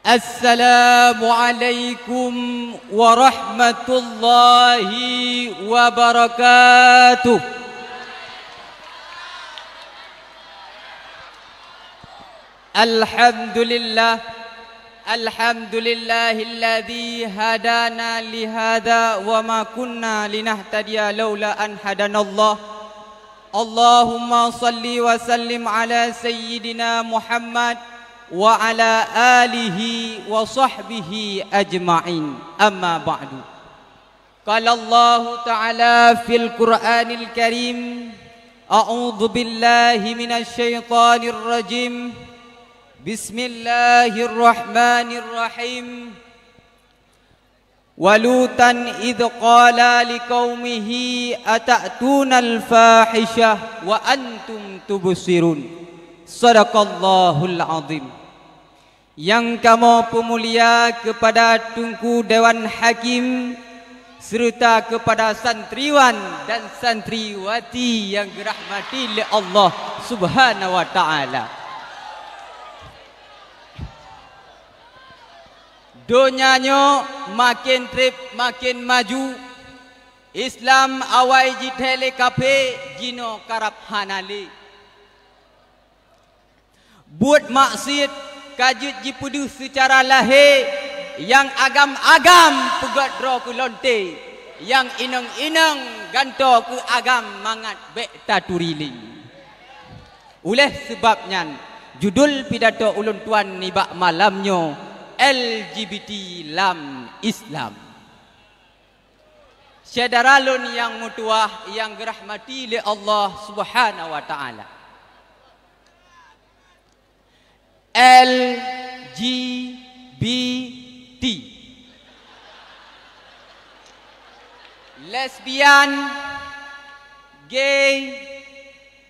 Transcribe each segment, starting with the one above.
Assalamualaikum warahmatullahi wabarakatuh. Alhamdulillahilladzi hadana lihada wa ma kunna linahtadiya laula an hadanallah. Allahumma salli wa sallim ala sayyidina Muhammad wa ala alihi wa sahbihi ajma'in. Amma ba'du. Qala Allah Ta'ala fil Qur'anil Karim, a'udzu billahi minasy syaithanir rajim. Bismillahirrahmanirrahim. Walutan idh qala liqaumihi ata'tunal fahishah wa antum tubsirun. Sadaqallahul azim. Yang kamu pemulia kepada Tunku Dewan Hakim serta kepada santriwan dan santriwati yang dirahmati oleh Allah Subhanahu wa taala. Donyanya makin trip makin maju. Islam awai jithele kape jino karap hanale. Buat maksiat kajut jipudu secara lahir, yang agam-agam pegat dro ku lonte, yang inang-inang ganto ku agam mangat bek taturili. Oleh sebabnya judul pidato ulun tuan ni bak malamnya LGBT lam Islam. Syadaralun yang mutuah yang dirahmati oleh Allah Subhanahu wa taala. LGBT, lesbian, gay,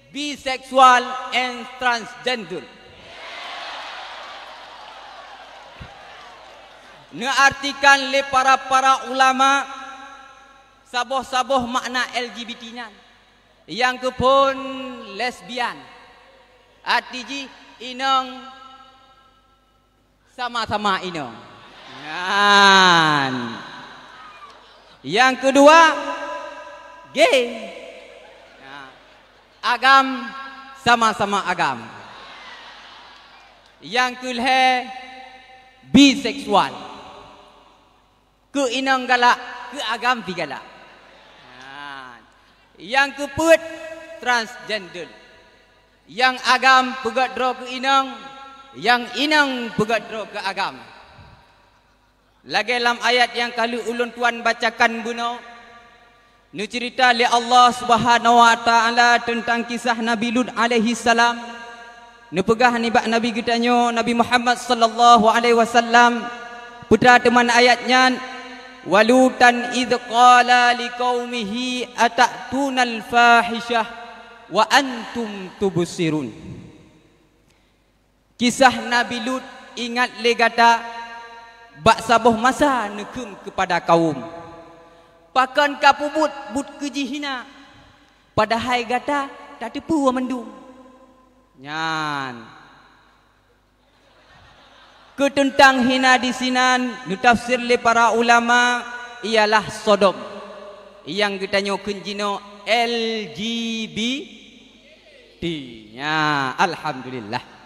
bisexual and transgender. Neartikan le para ulama saboh-saboh makna LGBT-nya. Yang kepun lesbian, arti inang sama-sama inang. Yang kedua gay, agam sama-sama agam. Yang kelih biseksual, ke inang galak, ke agam pi galak. Yang keput transgender, yang agam pegat dro ke inang, yang inang pegat dro ke agam. Lagi dalam ayat yang kali ulun tuan bacakan buno, nu cerita li Allah Subhanahu wa taala tentang kisah Nabi Lut alaihi salam. Nu pegah ni bak Nabi kitanya Nabi Muhammad sallallahu alaihi wasallam. Putra teman ayatnya, walutan idh qala liqaumihi ata'tunal fahishah wa antum tubsirun. Kisah Nabi Lut ingat legata bak sabuh masa nekum kepada kaum. Pakan kapubut but kejihina. Padahal gata tak tepu mendung. Nyan. Ketentang hina di sinan ditafsir le para ulama ialah Sodom. Yang kitanya kenjino LGBT. Ya, alhamdulillah.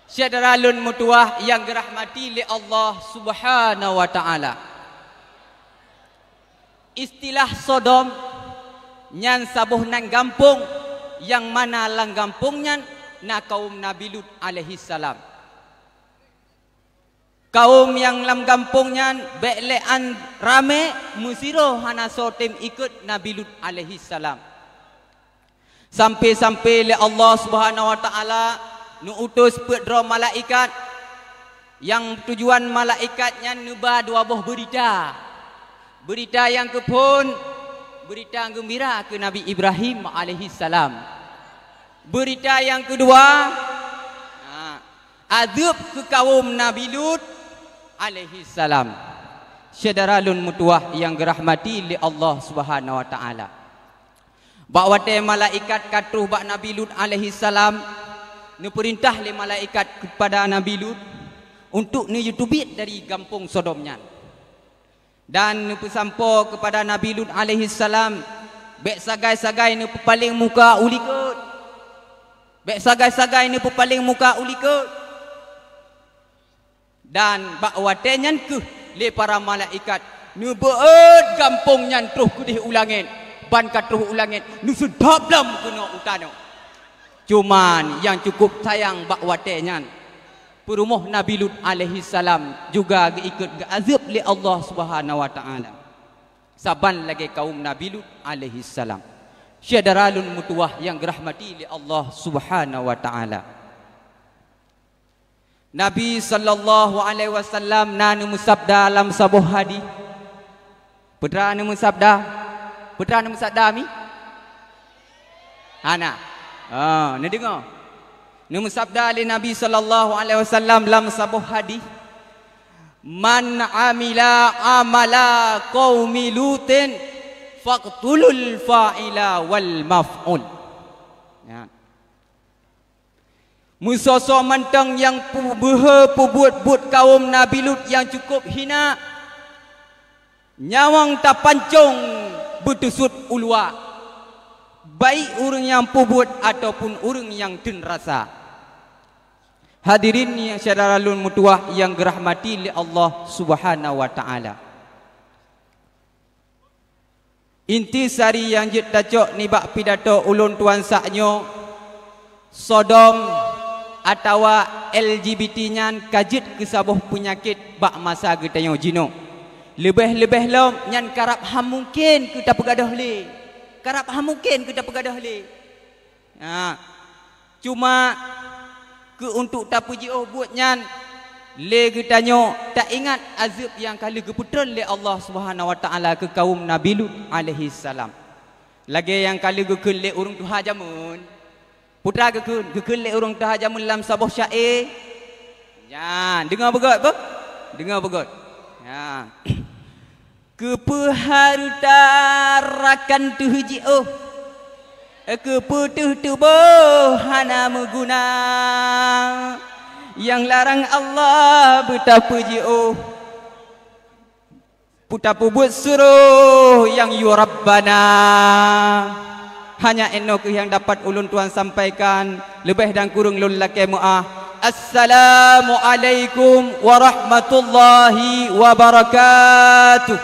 Syadaralun mutuah yang dirahmati oleh Allah Subhanahu wa taala. Istilah Sodom nyan sabuh nang gampung, yang mana lang gampungnya na kaum Nabi Lut alaihi salam. Kaum yang lam gampungnya beklean rame musiro hana sotem ikut Nabi Lut alaihi salam. Sampai-sampai le Allah Subhanahu wa taala nu utus pedro malaikat, yang tujuan malaikatnya nuba dua buah berita. Berita yang kepun berita gembira ke Nabi Ibrahim alaihi salam. Berita yang kedua azab ke kaum Nabi Lut alaihi salam. Syadaralun mutuah yang dirahmati oleh Allah Subhanahu wa taala. Bak wate malaikat katruh bak Nabi Lut alaihi salam nu perintah le malaikat kepada Nabi Lut untuk nu jutubit dari kampung Sodomnya. Dan nu pesampo kepada Nabi Lut alaihi salam, bek sagai-sagai nu paling muka ulikut. Bek sagai-sagai nu paling muka ulikut. Dan bak watenyan ke le para malaikat nu beut kampung nyan terus kudih ulangin. Ban katruh ulangin nu sedap lam kena utano. Cuman yang cukup sayang bak watenyan perumuh Nabi Lut alaihi salam juga ikut azab li Allah Subhanahu wa taala. Saban lagi kaum Nabi Lut alaihi salam. Syadaralun mutuah yang dirahmati li Allah Subhanahu wa taala. Nabi sallallahu alaihi wasallam nanu musabda dalam sebuah hadis. Putra nanu musabda. Putra nanu musabda mi? Ana. Ni dengar. Ni musabda li Nabi sallallahu alaihi wasallam dalam sebuah hadis. Man amila amala qaumi lutin faqtulul fa'ila wal maf'ul. Ya. Musoso mantang yang buat kaum Nabi Lut yang cukup hina. Nyawang tapancong bertusut ulwa. Baik orang yang pubut ataupun orang yang den rasa. Hadirin yang syararalun mutuah yang dirahmati oleh Allah Subhanahu wa taala. Inti sari yang jit tacok ni bak pidato ulun tuan saknyo Sodom atau LGBT nyan kajit ke sabuh penyakit bak masa getanyo jino. Lebih-lebih lom nyan karap ham mungkin kita pegadah le. Karap ham mungkin kita pegadah le. Cuma ke untuk tapuji buat nyan le getanyo tak ingat azab yang kali keputran le Allah Subhanahu wa taala ke kaum Nabi Lut alaihi salam. Lagi yang kali gekun le urang tuha jamun. Putra gekun le urang tuha jamun dalam sabuh syair. Ya, dengar begot apa? Dengar begot. Ya. Kepeharutarakan tuji keputuh tubuh hana meguna yang larang Allah betapa betapa buat suruh yang ya Rabbana. Hanya enok yang dapat ulun tuan sampaikan, lebih dan kurang lun laki mu'ah. Assalamualaikum warahmatullahi wabarakatuh.